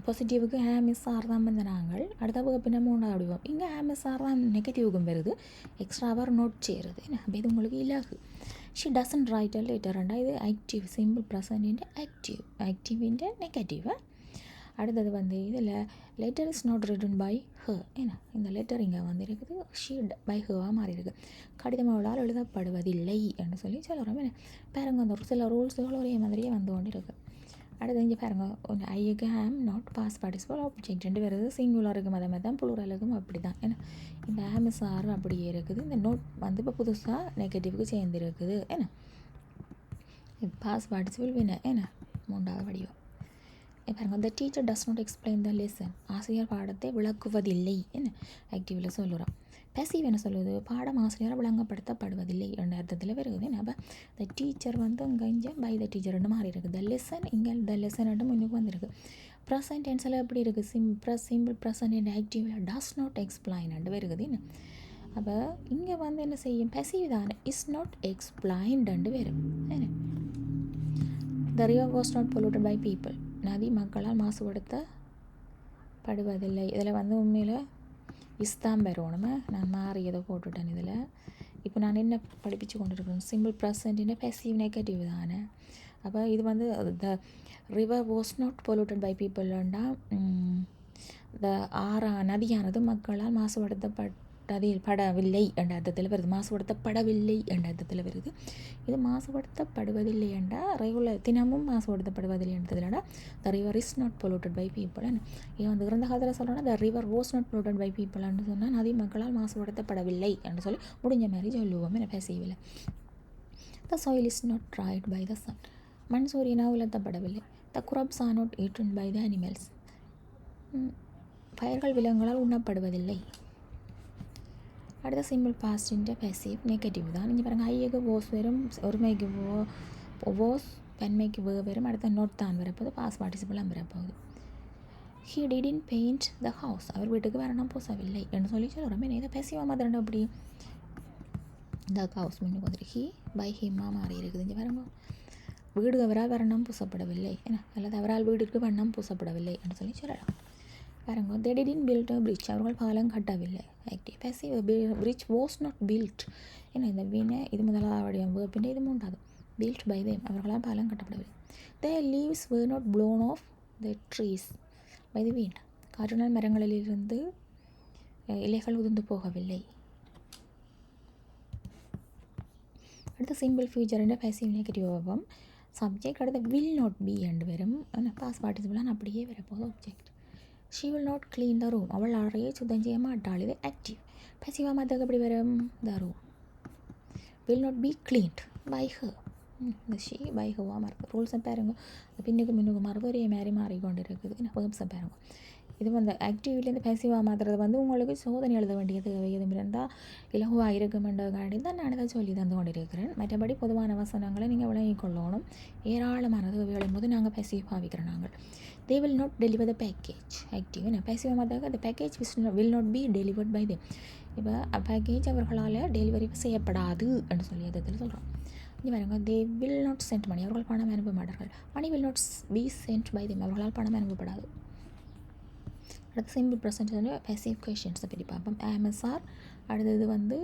பாசிட்டிவுக்கு ஹேமிஸ்ஆர் தான் வந்து நாங்கள் அடுத்த பின்ன மூணாவது வடிவம் இங்கே ஹேமிஸ்ஆர் தான் நெகட்டிவுக்கும் வருது எக்ஸ்ட்ராவாக நோட் சேருது. என்ன அப்போ இது உங்களுக்கு இலகு. She doesn't write a letter under இது active simple present active negative. அடுத்தது வந்து இதில் letter is not written by her. ஏன்னா இந்த லெட்டர் இங்கே வந்து இருக்குது ஷீ பை ஹர்வாக மாறி இருக்குது. கடிதம் அவளால் எழுதப்படுவதில்லை என்று சொல்லி சொல்கிறோம். என்ன பாருங்க அந்த ஒரு சில ரூல்ஸுகள் ஒரே மாதிரியே வந்து கொண்டு இருக்குது. அடுத்து இங்கே பாருங்க ஐக்கு am not past participle object ரெண்டு வருது. சிங்குலருக்கும் அதே மாதிரி தான் ப்ளூரலுக்கும் அப்படி தான். ஏன்னா இந்த ஹேமிஸ்ஆர் அப்படியே இருக்குது. இந்த நோட் வந்து இப்போ புதுசாக நெகட்டிவ்க்கு சேர்ந்துருக்குது. என்ன பாஸ் பார்ட்டிசிபல் வின என்ன மூன்றாவது வடிவம். பாருங்க the teacher does not explain the lesson ஆசிரியர் பாடத்தை விளக்குவதில்லை. என்ன ஆக்டிவில் சொல்லுறோம். பேசிவ் என்ன சொல்லுது பாடம் ஆசிரியர் விளங்கப்படுத்தப்படுவதில்லை என்ற அர்த்தத்தில் வருது. அப்போ த டீச்சர் வந்து இங்கே பை த டீச்சர்னு மாறி இருக்குது. த லெசன் இங்கே த லெசன் முன்னுக்கு வந்துருக்கு. ப்ரெசன்ட் டென்ஸில் எப்படி இருக்குது சிம்பிள் ப்ரெசன்ட் ஆக்டிவில் டஸ் நாட் எக்ஸ்பிளைன் வருகுது. என்ன அப்போ இங்கே வந்து என்ன செய்யும் பேசிவ் தானே இஸ் நாட் எக்ஸ்பிளைன்டு வரும். என்ன the river was not polluted by people நதி மக்களால் மாசுபடுத்தப்படுவதில்லை. இதில் வந்து உண்மையில் இஸ்தான் பெறணுமே நான் மாறி ஏதோ போட்டுவிட்டேன். இதில் இப்போ நான் என்ன படிப்பிச்சு கொண்டு இருக்கிறேன் சிம்பிள் ப்ரெசன்ட் பேசிவ் நெகட்டிவ் தானே. அப்போ இது வந்து the river was not polluted by பீப்புள்னா த நதியானது மக்களால் படவில்லை என்ற அர்த்தத்தில் வருது. மாசுபடுத்தப்படவில்லை என்ற அர்த்தத்தில் வருது. இது மாசுபடுத்தப்படுவதில்லை என்றால் ரெகுலர் தினமும் மாசுபடுத்தப்படுவதில்லை என்றதுலடா the river is not polluted by people. இவன் வந்து இறந்த காலத்தில் சொல்கிறோன்னா the river was not polluted by பீப்புள்னு சொன்னால் நதி மக்களால் மாசுபடுத்தப்படவில்லை என்று சொல்லி முடிஞ்ச மாதிரி சொல்லுவோம். என்ன பேசவில்லை. The soil is not dried by the sun. மண் சூரியனால் உலர்த்தப்படவில்லை. த crops are not eaten by the animals. பயிர்கள் விலங்குகளால் உண்ணப்படுவதில்லை. அடுத்த சிம்பிள் பாஸ்டிൻ്റെ பேசிவ் நெகட்டிவ் தான். இங்கே பாருங்கள் ஐயக்கு ஓஸ் வரும், ஒருமைக்கு ஓஸ் பெண்மைக்கு வரும், அடுத்த நோட் தான் வரப்போகுது, பாஸ் பார்ட்டிசிபிளாக வரப்போகுது. He didn't paint the house. அவர் வீட்டுக்கு வரணும் பூசவில்லை என்று சொல்லி சொல்கிறோம். இதை பேசிவாக மாதிரி அப்படி த ஹவுஸ் முன்னுக்கு வந்துட்டு ஹீ பை ஹிம்மா மாறி இருக்குது. இங்கே பாருங்க வீடு அவரால் வர்ணம் பூசப்படவில்லை அல்லது அவரால் வீட்டிற்கு வண்ணம் பூசப்படவில்லை என்று சொல்லி சொல்லலாம். பாருங்க they didn't build a bridge. அவர்கள் பாலம் கட்டவில்லை. Active passive bridge was not built. இந்த வினை இது முதலாவது வேர்பின் இது மூன்றாவது built by them. அவர்களால் பாலம் கட்டப்படவில்லை. their leaves were not blown off the trees by the wind. காற்றினால் மரங்களிலிருந்து இலைகள் உதிர்ந்து போகவில்லை. அடுத்த சிம்பிள் ஃபியூச்சர் பேசிவ் நெகட்டிவ் வேர்பம் சப்ஜெக்ட் அடுத்த வில் நாட் பி என்று வரும். ஆனால் பாஸ் பார்ட்டிசிபிளாக அப்படியே வரப்போகுது object. She will not clean the room. அவள் அறையை சுத்தம் செய்ய மாட்டாள். இது ஆக்டிவ். பேசிவாக மாற்றக்கு எப்படி வரும் the room will not be cleaned by her. இந்த ஷீ பை ஹர்வாக மாறுது. ரூல்ஸை பாருங்க பின்னுக்கு முன்னுக்கு மாறுது ஒரே மாதிரி மாறிக்கொண்டு இருக்குது. வேர்ப்ஸை பாருங்க இது வந்து ஆக்டிவிலேருந்து பேசிவாக மாற்றுறது வந்து உங்களுக்கு சோதனை எழுத வேண்டியது எதுவும் இருந்தால் இலகுவாக இருக்குமென்றதுக்காண்டி தான் நான் இதை சொல்லி தந்து கொண்டிருக்கிறேன். மற்றபடி பொதுவான வசனங்களை நீங்கள் விளங்கிக் கொள்ளணும். ஏராளமானது விளையும் போது நாங்கள் பேசிவ் பாவிக்கிறோம். நாங்கள் they will not deliver the package. Active என்ன பேசிவாக மாற்றாக the package will not be delivered by them. இப்போ பேக்கேஜ் அவர்களால் டெலிவரி செய்யப்படாது என்று சொல்லி அதில் சொல்கிறோம். இங்கே பாருங்க they will not send money. அவர்கள் பணம் அனுப்ப மாட்டார்கள். money will not be sent by them. அவர்களால் பணம் அனுப்பப்படாது. அடுத்து சிம்பிள் ப்ரெசன்ட் பேசிவ் கொஷின்ஸை பற்றி பார்ப்போம். ஆம்எஸ்ஆர் அடுத்தது வந்து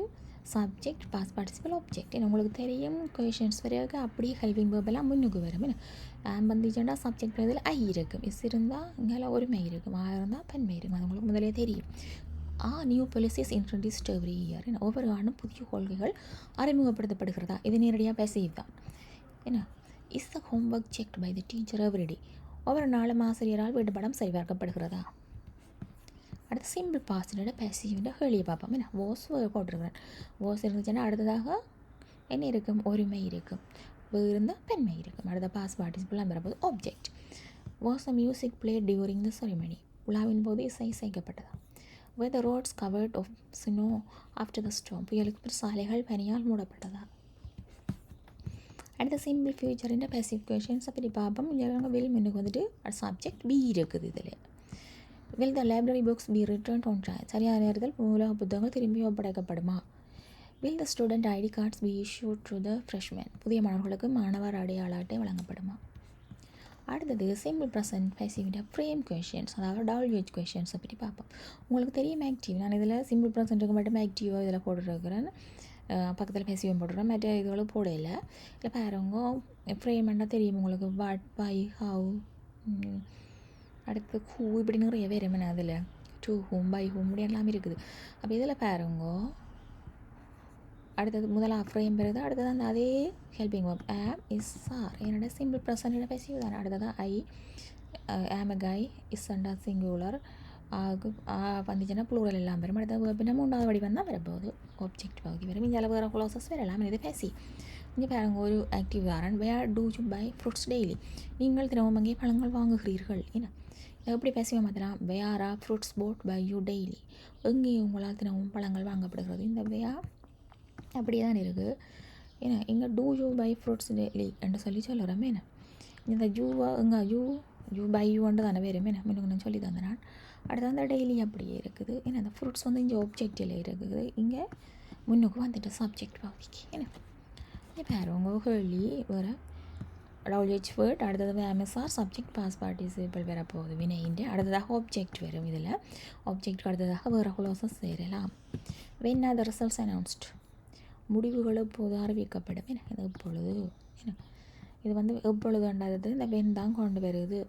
சப்ஜெக்ட் பாஸ் பார்ட்டிசிபிள் ஆப்ஜெக்ட். உங்களுக்கு தெரியும் கொஷின்ஸ் வரையாக அப்படியே ஹெல்பிங் வேர்பெல்லாம் முன்னுக்கு வரும். ஆம் வந்துச்சுன்னா சப்ஜெக்ட் இதில் ஐ இருக்கும், இஸ் இருந்தால் இங்கே ஒருமை இருக்கும், ஆ இருந்தால் பெண்மை இருக்கும். அது உங்களுக்கு முதலே தெரியும். New policies introduced every year. ஒவ்வொரு ஆண்டும் புதிய கொள்கைகள் அறிமுகப்படுத்தப்படுகிறதா. இது நேரடியாக பேசிவ் தான். Is the homework checked by the teacher everyday. ஒவ்வொரு நாளும் ஆசிரியரால் வீட்டு படம் சரிபார்க்கப்படுகிறதா. அடுத்து சிம்பிள் பாஸ்டோட பேசிவிட ஹேளியை பார்ப்போம். வாஸ் போட்டிருக்கிறேன். வாஸ் இருந்துச்சுன்னா அடுத்ததாக என்ன இருக்கும் ஒருமை இருக்கும், இருந்தால் பெண்மை இருக்கும். அடுத்த பாஸ் பார்ட்டிசிபிளாக வரப்போது object. Was the music play during the ceremony. விழாவின் போது இசை செய்யப்பட்டதா. Were the roads covered of snow after the storm. புயலுக்கு சாலைகள் பனியால் மூடப்பட்டதா. அடுத்த சிம்பிள் ஃபியூச்சரின் பேசிவ் கொஷின்ஸை பற்றி பார்ப்போம். இங்கே வில் முன்னுக்கு வந்துட்டு சப்ஜெக்ட் பி இருக்குது. இதில் will the library books be returned on time. சரியான நேரத்தில் நூலக புத்தகங்கள் திரும்பி ஒப்படைக்கப்படுமா. will the student ID cards be issued to the freshmen. புதிய மாணவர்களுக்கு மாணவர் அடையாள அட்டை வழங்கப்படுமா. அடுத்தது சிம்பிள் ப்ரெசன்ட் பேசிவிட ஃப்ரேம் கொஷின்ஸ், அதாவது WH கொஷின்ஸை பற்றி பார்ப்போம். உங்களுக்கு தெரியும் ஆக்டிவ். நான் இதில் சிம்பிள் ப்ரெசன்ட்டுக்கு மட்டும் ஆக்டிவாக இதில் போட்டுருக்கிறேன், பக்கத்தில் பேசியும் போட்டுருக்கேன், மற்ற இதுகளும் போடல. இல்லை பாருங்க ஃப்ரேம்னா தெரியும் உங்களுக்கு, வாட் பை ஹவு அடுத்து ஹூ இப்படி நிறைய வேறு என்ன அதில் டு ஹூம் பை ஹூம் இப்படி எல்லாமே இருக்குது. அப்போ இதில் பாருங்கோ அடுத்தது முதலாக ஃப்ரேம் பெறுது. அடுத்தது அந்த அதே helping verb am is are என்னோட சிம்பிள் ப்ரெசன்ட் பேசி தானே. அடுத்தது I am he is under singular வந்துச்சுன்னா ப்ளூரல் எல்லாம் வரும். அடுத்தது வேர்பின்னா மூன்றாவது வடிவம் தான் வரப்போகுது ஆப்ஜெக்ட் பகுதி வரும். இங்கே வேறு க்ளோசஸ் வேறு எல்லாமே இது பேசி. இங்கே பாருங்க ஒரு ஆக்டிவ் வாரன் where do you buy fruits daily. நீங்கள் தினமும் அங்கே பழங்கள் வாங்குகிறீர்கள். என்ன எப்படி பேசுவோம் மாத்திரம் where are fruits bought by you daily. எங்கே உங்களால் தினமும் பழங்கள் வாங்கப்படுகிறது. இந்த வேர் அப்படியே தான் இருக்குது. ஏன்னா இங்கே do you buy fruits daily என்று சொல்லி சொல்லுறோமே. என்ன இந்த யூவா இங்கே யூ பை யூன்ட்டு தானே வேறுமே. என்ன முன்னுக்கு நான் சொல்லி தந்தேன் நான். அடுத்து அந்த டெய்லி அப்படியே இருக்குது. ஏன்னா அந்த ஃப்ரூட்ஸ் வந்து இங்கே ஆப்ஜெக்டில் இருக்குது, இங்கே முன்னுக்கு வந்துட்டு சப்ஜெக்ட் பாவிக்கு. என்ன இங்கே பாருங்க ஹேளி வேறு WH வேர்ட். அடுத்தது MSR சப்ஜெக்ட் பாஸ் பார்ட்டிசிபிள் வரப்போகுது வினையிൻ്റെ. அடுத்ததாக ஆப்ஜெக்ட் வரும். இதில் ஆப்ஜெக்ட் அடுத்ததாக வேறு க்ளோசஸ் சேரலாம். When R the results announced. முடிவுகள் எப்போது அறிவிக்கப்படும். என்ன இது எப்பொழுது. என்ன இது வந்து எப்பொழுதுன்றது இந்த வென் தான் கொண்டு வருது.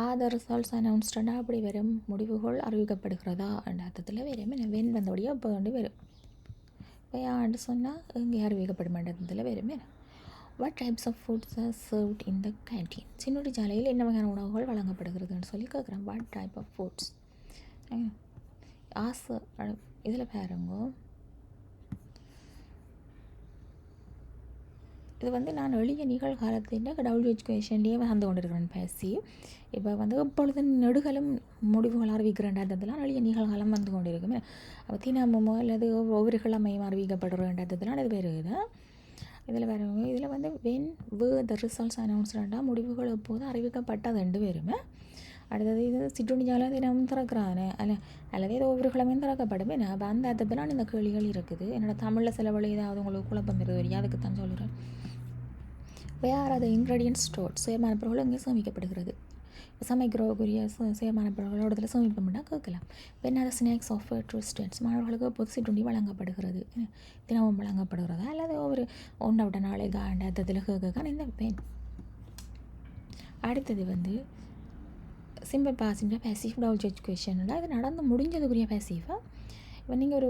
ஆர் த ரிசல்ட்ஸ் அனௌன்ஸ்டா அப்படி வரும், முடிவுகள் அறிவிக்கப்படுகிறதா என்ற அர்த்தத்தில் வரும். வென் வந்தபடியாக இப்போ வந்து வரும். இப்போ யார்னு சொன்னால் இங்கே அறிவிக்கப்படும் என்ற அர்த்தத்தில் வரும். What types of foods are served in the canteen, சின்னொரு சாலையில் என்ன வகையான உணவுகள் வழங்கப்படுகிறதுன்னு சொல்லி கேட்குறேன். வாட் டைப் ஆஃப் ஃபுட்ஸ் ஆசை இதில் பாருங்க. இது வந்து நான் எளிய நிகழ்காலத்தின் WHO கொஷன்லேயே வந்து கொண்டிருக்கிறேன் பேசி. இப்போ வந்து இப்பொழுது நெடுகலும் முடிவுகள் அறிவிக்கிறன்றதுலாம் எளிய நிகழ்காலம் வந்து கொண்டிருக்குமே. அப்போ தினமுமோ அல்லது ஒவ்வொரு கிழமையும் அறிவிக்கப்படுறன்றதுலாம் இது வருது. இதில் வேறு இதில் வந்து வென் த ரிசல்ட்ஸ் அனௌன்ஸ்டா முடிவுகள் எப்போது அறிவிக்கப்பட்டது ரெண்டு பேருமே. அடுத்தது இது சிற்றுண்டிஞ்சால தினமும் திறக்கிறானே அல்லது ஏதோ ஒவ்வொரு கிழமையும் திறக்கப்படும். அப்போ அந்த அர்த்தத்திலாம் இந்த கேள்விகள் இருக்குது. என்னோட தமிழில் சில வழி ஏதாவது உங்களுக்கு குழப்பம் இருது வரையா, அதுக்கு தான் சொல்கிறேன். வேறு அது இன்க்ரீடியன்ட் ஸ்டோர் சேர்மான பொருள் இங்கே சேமிக்கப்படுகிறது. சமைக்கிறோக்குரிய சேர்மான பொருள்களோட இடத்துல சேமிப்போம்னா கேட்கலாம். பெண் அது ஸ்நாக்ஸ் ஆஃபர் டு ஸ்டூடெண்ட்ஸ், மாணவர்களுக்கு பொது சிற்றுண்டி வழங்கப்படுகிறது, தினமும் வழங்கப்படுகிறதா அல்லது ஒரு ஒன்றை நாளை காண்ட அர்த்தத்தில் கேட்க இந்த பெண். அடுத்தது வந்து சிம்பிள் பாசின்ற பேசிவ் WHO கொஷனில் அது நடந்து முடிஞ்சதுக்குரிய பேசிவாக. இப்போ நீங்கள் ஒரு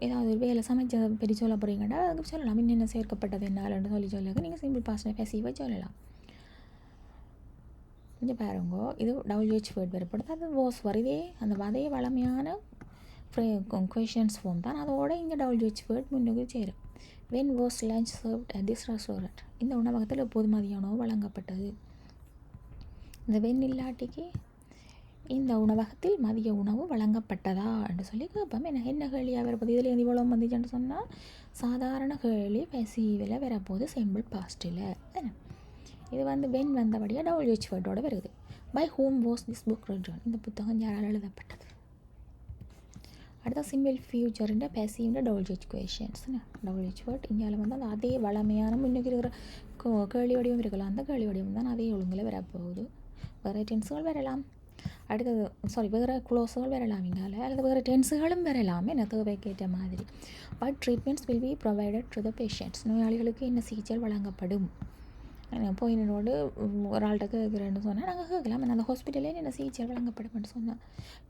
ஏதாவது ஒரு வேலை சமைச்ச பெரிய சொல்ல போகிறீங்கன்னா அதுக்கு சொல்லலாம். இன்னென்ன சேர்க்கப்பட்டது என்னாலன்னு சொல்லுங்க. நீங்கள் சிம்பிள் பாசின்ற பேசிவாக சொல்லலாம். இங்கே பாருங்க, இது WHO வேர்ட் வரப்படுது. அது வாஸ் வருதே அந்த அதே வளமையான கொஷன்ஸ் ஃபார்ம் தான். அதோட இங்கே WHO வேர்ட் முன்னுக்கு சேரும். When was lunch served at this restaurant, இந்த உணவகத்தில் எப்போது மதிய உணவு வழங்கப்பட்டது. இந்த வென் இல்லாட்டிக்கு இந்த உணவகத்தில் மதிய உணவு வழங்கப்பட்டதா என்று சொல்லி கேட்போம். என்ன கேள்வியாக வரப்போது, இதில் இவ்வளோ வந்துச்சுன்னு சொன்னால் சாதாரண கேள்வி பேசிவில் வரப்போது சிம்பிள் பாஸ்டில். இது வந்து வென் வந்தபடியாக WHO வேர்டோடு வருது. By whom was this book written, இந்த புத்தகம் யாரால் எழுதப்பட்டது. அடுத்த சிம்பிள் ஃபியூச்சர்ன்ற பேசிவ்ன்ற WHO கொஷன்ஸ். WHO வேர்ட் இந்தியாவில் வந்து அந்த அதே வளமையான முன்னுக்கு இருக்கிற கேள்வி வடிவம் இருக்கலாம். அந்த கேள்வி வடிவம் தான் அதே ஒழுங்கில் வரப்போகுது. வேறு டென்ஸுகள் வரலாம். அடுத்தது வேறு க்ளோஸுகள் வரலாம் இங்கால, அல்லது வேறு டென்ஸுகளும் வரலாம் என்ன தேவைக்கேற்ற மாதிரி. But treatments will be provided to the patients, நோயாளிகளுக்கு என்ன சிகிச்சை வழங்கப்படும். போய் என்னோட ஒரு ஆள்கிட்ட கேட்குறேன்னு சொன்னால் நாங்கள் கேட்கலாம். அந்த ஹாஸ்பிட்டலே என்ன சிகிச்சை வழங்கப்படும்னு சொன்னால்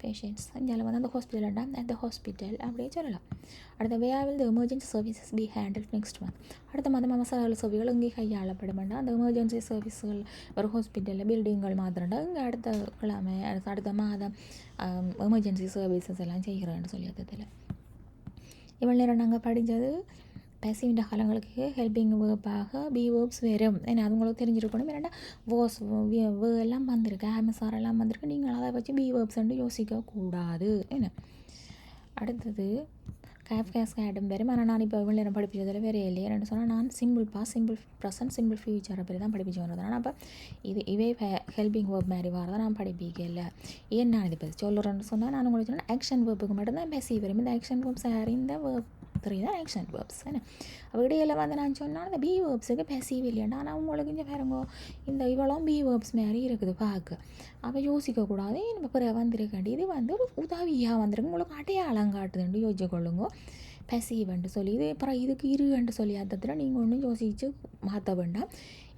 பேஷண்ட்ஸ் இந்தியாவில் வந்து அந்த ஹாஸ்பிட்டல்டா அந்த ஹாஸ்பிட்டல் அப்படியே சொல்லலாம். அடுத்த will the emergency services be handle next month, அடுத்த மாதம் மசாலா சேவைகள் இங்கே கையாளப்படுமெண்டா அந்த எமர்ஜென்சி சர்வீஸ்கள் ஒரு ஹாஸ்பிட்டலில் பில்டிங்கள் மாத்திரண்டா இங்கே அடுத்த கிழமை அடுத்த மாதம் எமர்ஜென்சி சர்வீசஸ் எல்லாம் செய்கிறேன்னு சொல்லி அதில் இவ்வளோ நேரம் நாங்கள் படித்தது பேசிவின்ற காலங்களுக்கு ஹெல்பிங் வேர்பாக பி வேர்ப்ஸ் வரும். ஏன்னா அது உங்களுக்கு தெரிஞ்சிருக்கணும். ஏன்னா வாஸ் எல்லாம் வந்திருக்கு, ஆமசார் எல்லாம் வந்திருக்கு. நீங்கள் அதை வச்சு பி வேர்ப்ஸ்ன்னு யோசிக்கக்கூடாது. என்ன அடுத்தது கேடம் வரும். ஆனால் நான் இப்போ இவ்வளோ நேரம் படிப்பிச்சதில் வேறு இல்லையா ரெண்டு சொன்னால் நான் simple pass, simple present, simple future அப்படி தான் படிப்பிச்சு வந்தது. ஆனால் அப்போ இவே ஹெல்பிங் வேர்ப் மாதிரி வரதான் நான் படிப்பிக்கல. ஏன் நான் இதை பற்றி சொல்லுறேன்னு சொன்னால் நான் உங்களுக்கு சொன்னால் ஆக்ஷன் வேர்ப்புக்கு மட்டும்தான் பேசி வரும். இந்த ஆக்ஷன் வேர்ப்ஸ் இந்த வேர்ப் தான் ஆக்ஷன் வேர்ப்ஸ். என்ன இடையில வந்து நான் சொன்னால் அந்த பி வேர்ப்ஸுக்கு பேசிவே இல்லையாண்டா. ஆனால் உங்களுக்கு இங்கே பாருங்க இந்த இவ்வளோ பி வேர்ப்ஸ் மாதிரி இருக்குது பார்க்க. அப்போ யோசிக்கக்கூடாது. நம்ம பிற வந்திருக்காண்டி இது வந்து ஒரு உதவியாக வந்திருக்கு, உங்களுக்கு அடையாளம் காட்டுதுன்னு யோசிச்சுக்கொள்ளுங்க. பேசிவன்ட்டு சொல்லி இது அப்புறம் இதுக்கு இருன்ட்டு சொல்லி அர்த்தத்தில் நீங்கள் ஒன்றும் யோசித்து மாற்ற வேண்டாம்.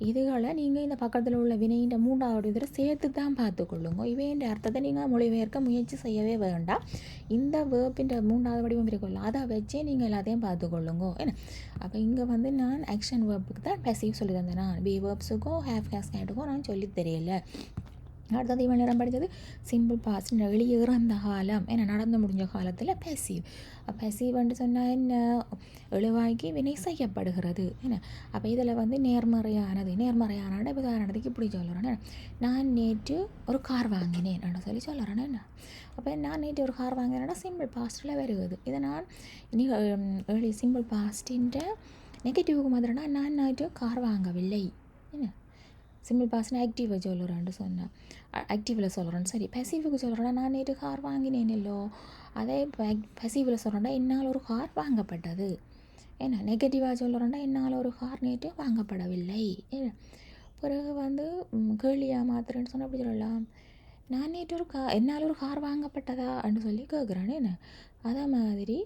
இதுகளை நீங்கள் இந்த பக்கத்தில் உள்ள வினையின் மூன்றாவது இதில் சேர்த்து தான் பார்த்துக்கொள்ளுங்க. இவையின் அர்த்தத்தை நீங்கள் மொழிபெயர்க்க முயற்சி செய்யவே வேண்டாம். இந்த வேர்ப்பின் மூன்றாவது வடிவம் இருக்குல்ல அதை வச்சே நீங்கள் எல்லாத்தையும் பார்த்துக்கொள்ளுங்க. என்ன அப்போ இங்கே வந்து நான் ஆக்ஷன் வேர்ப்புக்கு தான் பேசிவ் சொல்லி தந்தேன். நான் பி வேர்ப்ஸுக்கும் ஹேவ் கேஸ்கேட்டுக்கும் நான் சொல்லி தெரியல. அடுத்தது இவன் நேரம் படித்தது சிம்பிள் பாஸ்ட், வெளியே இறந்த காலம், ஏன்னா நடந்து முடிஞ்ச காலத்தில் பேசிவ். பேசிவ்ன்ட்டு சொன்னால் என்ன எழுவாய்க்கு வினை செய்யப்படுகிறது. என்ன அப்போ இதில் வந்து நேர்மறையானது உதாரணத்துக்கு இப்படி சொல்கிறேன். நான் நேற்று ஒரு கார் வாங்கினேன் என்று சொல்லி சொல்கிறேன். என்ன அப்போ நான் நேற்று ஒரு கார் வாங்கினேன்னா சிம்பிள் பாஸ்ட்டில் வருவது. இதை நான் சிம்பிள் பாஸ்டின்ற நெகட்டிவ்க்கு மாதிரினா நான் நேற்று கார் வாங்கவில்லை. என்ன சிம்பிள் பாஸ்ட்னா ஆக்டிவாக சொல்கிறேன்னு சொன்னேன், ஆக்டிவில் சொல்கிறேன்னு சரி. பேசிவுக்கு சொல்கிறேன்னா நான் நேற்று கார் வாங்கினேன் இல்லோ, அதே பேசிவில் சொல்கிறேன்னா என்னால் ஒரு கார் வாங்கப்பட்டது. ஏன்னா நெகட்டிவாக சொல்கிறேன்னா என்னால் ஒரு கார் நேற்று வாங்கப்படவில்லை. ஏன்னா பிறகு வந்து கேள்வியாக மாத்திரன்னு சொன்னால் அப்படி சொல்லலாம், நான் நேற்று ஒரு என்னால் ஒரு கார் வாங்கப்பட்டதா அப்படின்னு சொல்லி கேட்குறேன்னு. என்ன அதே மாதிரி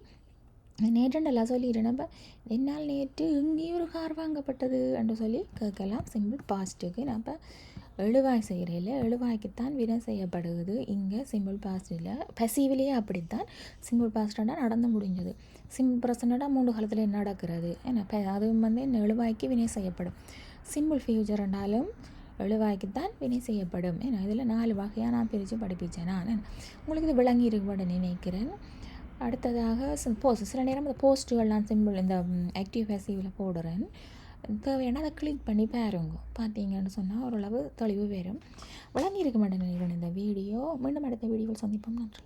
நேற்றுண்டெல்லாம் சொல்லிடுறேன். நம்ம என்னால் நேற்று இங்கேயும் ஒரு கார் வாங்கப்பட்டது என்று சொல்லி கேட்கலாம் சிம்பிள் பாஸ்ட்டுக்கு. நம்ம எழுவாய் செய்கிறையில் எழுவாய்க்குத்தான் வினை செய்யப்படுகிறது. இங்கே சிம்பிள் பாஸ்டில் பசிவிலேயே அப்படித்தான். சிம்பிள் பாஸ்டாக நடந்து முடிஞ்சது. சிம்பிள் ப்ரெசண்டாக 3 காலத்தில் நடக்கிறது. ஏன்னா அதுவும் இந்த எழுவாய்க்கு வினை செய்யப்படும். சிம்பிள் ஃபியூச்சர் என்றாலும் எழுவாய்க்குத்தான் வினை செய்யப்படும். ஏன்னா இதில் 4 வகையாக நான் பிரித்து படிப்பிச்சேன். நான் உங்களுக்கு இது விளங்கி இருக்குன்னு நினைக்கிறேன். அடுத்ததாக சில நேரம் இந்த போஸ்ட்டுகள் நான் சிம்பிள் இந்த ஆக்டிவ் பேசிவில் போடுறேன். தேவையான அதை கிளிக் பண்ணி பாருங்க. பார்த்தீங்கன்னு சொன்னால் ஓரளவு தெளிவு வரும். விளங்கி இருக்க மாட்டேன் நினைக்கிறேன் இந்த வீடியோ. மீண்டும் அடுத்த வீடியோவில் சந்திப்போம். நன்றி.